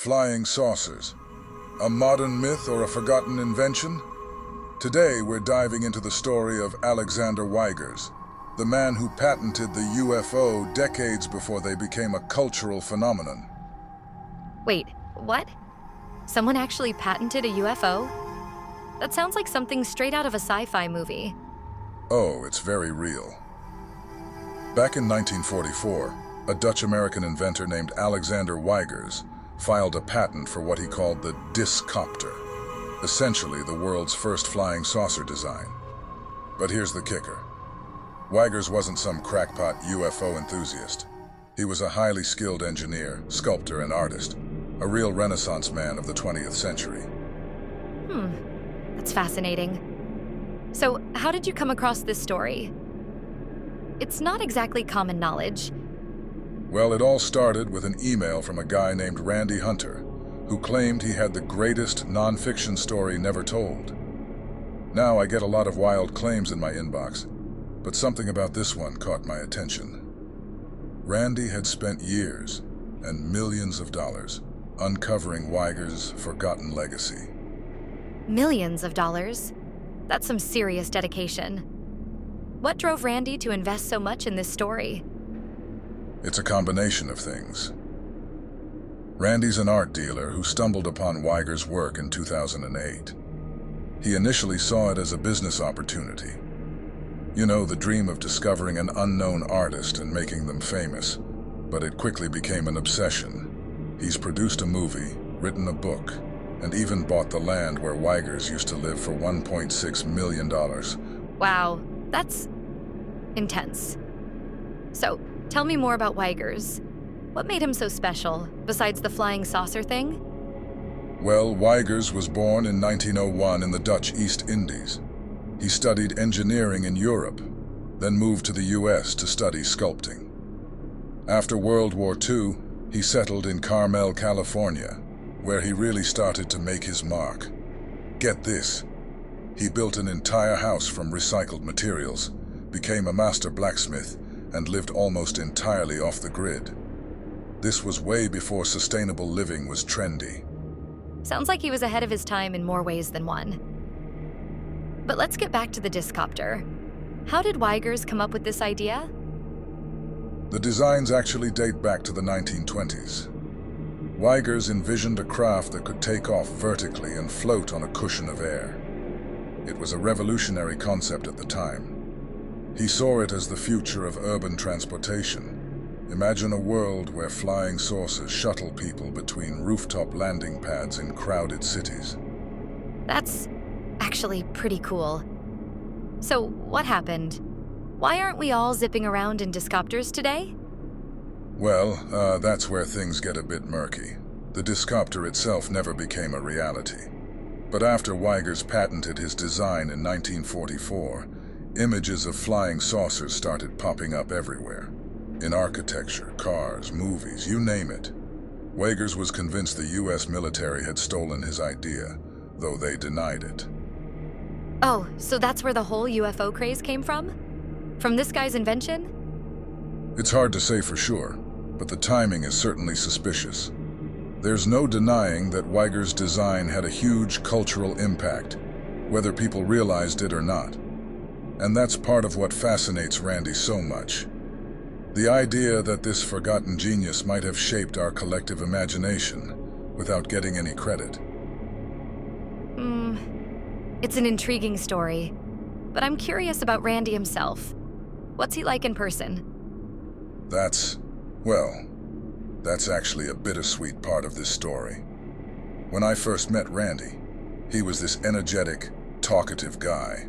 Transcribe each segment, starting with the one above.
Flying saucers. A modern myth or a forgotten invention? Today we're diving into the story of Alexander Weygers, the man who patented the UFO decades before they became a cultural phenomenon. Wait, what? Someone actually patented a UFO? That sounds like something straight out of a sci-fi movie. Oh, it's very real. Back in 1944, a Dutch-American inventor named Alexander Weygers filed a patent for what he called the Discopter, essentially the world's first flying saucer design. But here's the kicker. Weygers wasn't some crackpot UFO enthusiast. He was a highly skilled engineer, sculptor, and artist, a real Renaissance man of the 20th century. That's fascinating. So, how did you come across this story? It's not exactly common knowledge. Well, it all started with an email from a guy named Randy Hunter, who claimed he had the greatest non-fiction story never told. Now I get a lot of wild claims in my inbox, but something about this one caught my attention. Randy had spent years and millions of dollars uncovering Weygers' forgotten legacy. Millions of dollars? That's some serious dedication. What drove Randy to invest so much in this story? It's a combination of things. Randy's an art dealer who stumbled upon Weygers' work in 2008. He initially saw it as a business opportunity. You know, the dream of discovering an unknown artist and making them famous. But it quickly became an obsession. He's produced a movie, written a book, and even bought the land where Weygers used to live for $1.6 million. Wow, that's intense. So, tell me more about Weygers. What made him so special, besides the flying saucer thing? Well, Weygers was born in 1901 in the Dutch East Indies. He studied engineering in Europe, then moved to the US to study sculpting. After World War II, he settled in Carmel, California, where he really started to make his mark. Get this, he built an entire house from recycled materials, became a master blacksmith, and lived almost entirely off the grid. This was way before sustainable living was trendy. Sounds like he was ahead of his time in more ways than one. But let's get back to the Discopter. How did Weygers come up with this idea? The designs actually date back to the 1920s. Weygers envisioned a craft that could take off vertically and float on a cushion of air. It was a revolutionary concept at the time. He saw it as the future of urban transportation. Imagine a world where flying saucers shuttle people between rooftop landing pads in crowded cities. That's actually pretty cool. So, what happened? Why aren't we all zipping around in Discopters today? Well, that's where things get a bit murky. The Discopter itself never became a reality. But after Weygers patented his design in 1944, images of flying saucers started popping up everywhere. In architecture, cars, movies, you name it. Weygers was convinced the US military had stolen his idea, though they denied it. Oh, so that's where the whole UFO craze came from? From this guy's invention? It's hard to say for sure, but the timing is certainly suspicious. There's no denying that Weygers' design had a huge cultural impact, whether people realized it or not. And that's part of what fascinates Randy so much. The idea that this forgotten genius might have shaped our collective imagination without getting any credit. It's an intriguing story, but I'm curious about Randy himself. What's he like in person? That's actually a bittersweet part of this story. When I first met Randy, he was this energetic, talkative guy,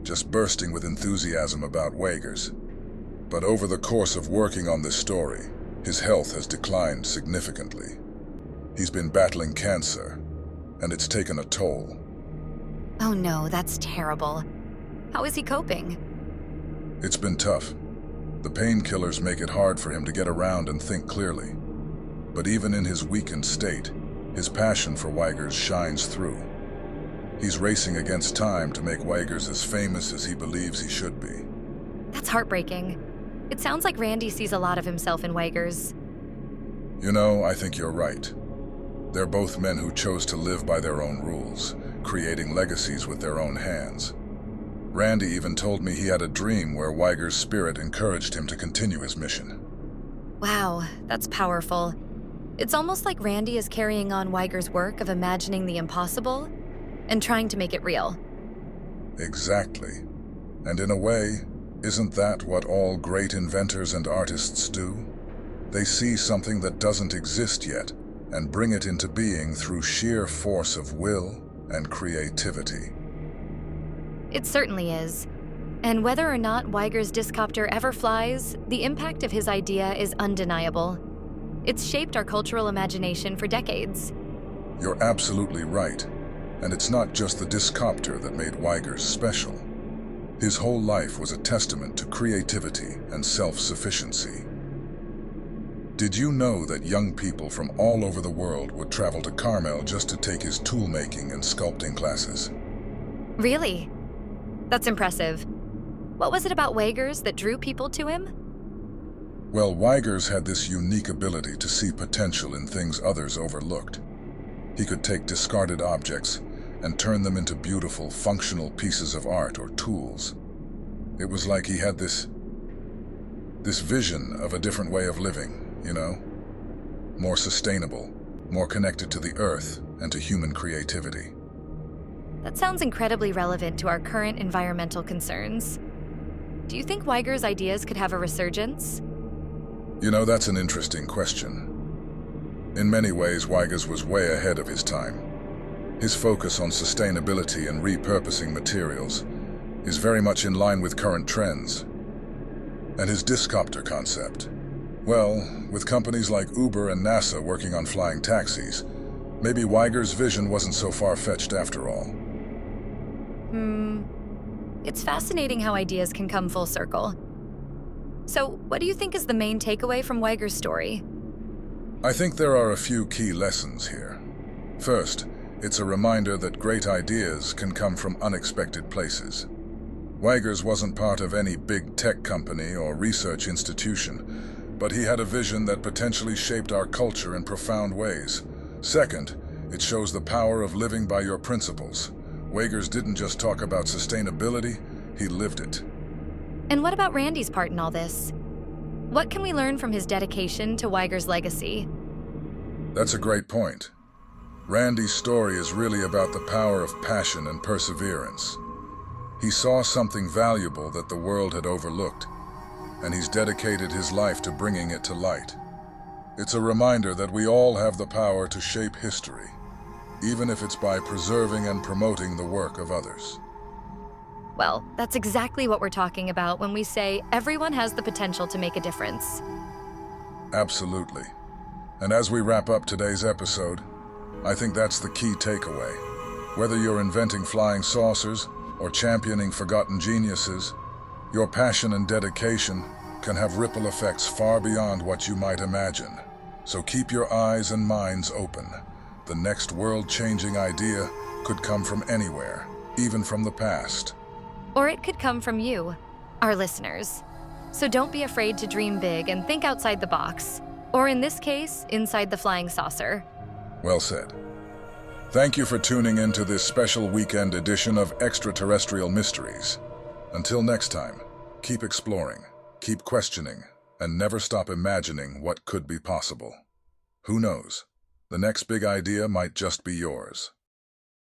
just bursting with enthusiasm about Weygers. But over the course of working on this story, his health has declined significantly. He's been battling cancer, and it's taken a toll. Oh no, that's terrible. How is he coping? It's been tough. The painkillers make it hard for him to get around and think clearly. But even in his weakened state, his passion for Weygers shines through. He's racing against time to make Weygers as famous as he believes he should be. That's heartbreaking. It sounds like Randy sees a lot of himself in Weygers. You know, I think you're right. They're both men who chose to live by their own rules, creating legacies with their own hands. Randy even told me he had a dream where Weygers' spirit encouraged him to continue his mission. Wow, that's powerful. It's almost like Randy is carrying on Weygers' work of imagining the impossible and trying to make it real. Exactly. And in a way, isn't that what all great inventors and artists do? They see something that doesn't exist yet and bring it into being through sheer force of will and creativity. It certainly is. And whether or not Weygers' Discopter ever flies, the impact of his idea is undeniable. It's shaped our cultural imagination for decades. You're absolutely right. And it's not just the Discopter that made Weygers special. His whole life was a testament to creativity and self-sufficiency. Did you know that young people from all over the world would travel to Carmel just to take his tool-making and sculpting classes? Really? That's impressive. What was it about Weygers that drew people to him? Well, Weygers had this unique ability to see potential in things others overlooked. He could take discarded objects and turn them into beautiful, functional pieces of art or tools. It was like he had this vision of a different way of living, you know? More sustainable, more connected to the earth and to human creativity. That sounds incredibly relevant to our current environmental concerns. Do you think Weygers' ideas could have a resurgence? You know, that's an interesting question. In many ways, Weygers was way ahead of his time. His focus on sustainability and repurposing materials is very much in line with current trends. And his Discopter concept, well, with companies like Uber and NASA working on flying taxis, maybe Weygers' vision wasn't so far-fetched after all. It's fascinating how ideas can come full circle. So, what do you think is the main takeaway from Weygers' story? I think there are a few key lessons here. First, it's a reminder that great ideas can come from unexpected places. Weygers wasn't part of any big tech company or research institution, but he had a vision that potentially shaped our culture in profound ways. Second, it shows the power of living by your principles. Weygers didn't just talk about sustainability, he lived it. And what about Randy's part in all this? What can we learn from his dedication to Weygers' legacy? That's a great point. Randy's story is really about the power of passion and perseverance. He saw something valuable that the world had overlooked, and he's dedicated his life to bringing it to light. It's a reminder that we all have the power to shape history, even if it's by preserving and promoting the work of others. Well, that's exactly what we're talking about when we say everyone has the potential to make a difference. Absolutely. And as we wrap up today's episode, I think that's the key takeaway. Whether you're inventing flying saucers or championing forgotten geniuses, your passion and dedication can have ripple effects far beyond what you might imagine. So keep your eyes and minds open. The next world-changing idea could come from anywhere, even from the past. Or it could come from you, our listeners. So don't be afraid to dream big and think outside the box. Or in this case, inside the flying saucer. Well said. Thank you for tuning in to this special weekend edition of Extraterrestrial Mysteries. Until next time, keep exploring, keep questioning, and never stop imagining what could be possible. Who knows? The next big idea might just be yours.